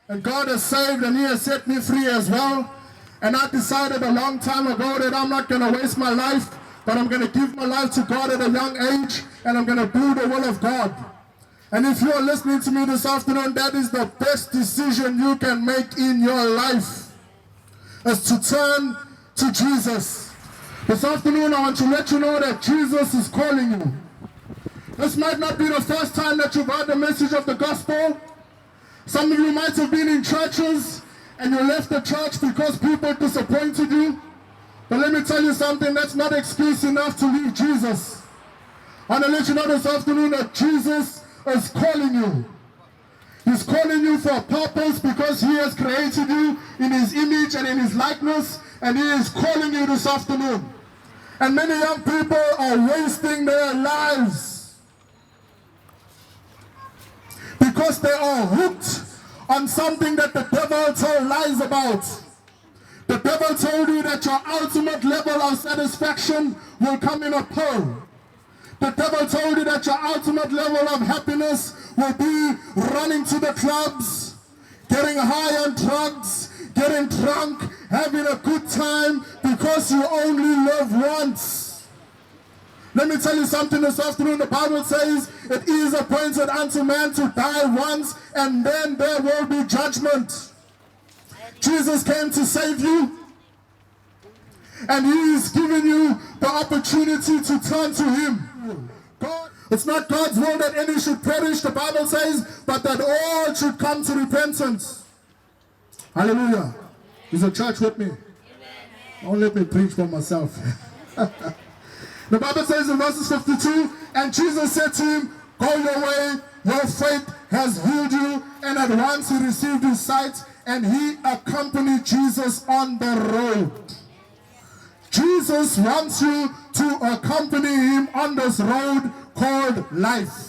And God has saved and He has set me free as well. And I decided a long time ago that I'm not going to waste my life, but I'm going to give my life to God at a young age, and I'm going to do the will of God. And if you're listening to me this afternoon, that is the best decision you can make in your life, is to turn to Jesus. This afternoon, I want to let you know that Jesus is calling you. This might not be the first time that you've heard the message of the gospel. Some of you might have been in churches and you left the church because people disappointed you. But let me tell you something, that's not excuse enough to leave Jesus. I want to let you know this afternoon that Jesus is calling you. He's calling you for a purpose because He has created you in His image and in His likeness, and He is calling you this afternoon. And many young people are wasting their lives because they are hooked on something that the devil told lies about. The devil told you that your ultimate level of satisfaction will come in a pearl. The devil told you that your ultimate level of happiness will be running to the clubs, getting high on drugs, getting drunk, having a good time, because you only live once. Let me tell you something this afternoon. The Bible says it is appointed unto man to die once, and then there will be judgment. Jesus came to save you, and He is giving you the opportunity to turn to Him. It's not God's will that any should perish, the Bible says, but that all should come to repentance. Hallelujah. Is the church with me? Don't let me preach for myself. The Bible says in verses 52, and Jesus said to him, go your way, your faith has healed you. And at once he received his sight, and he accompanied Jesus on the road. Jesus wants you to accompany Him on this road called life.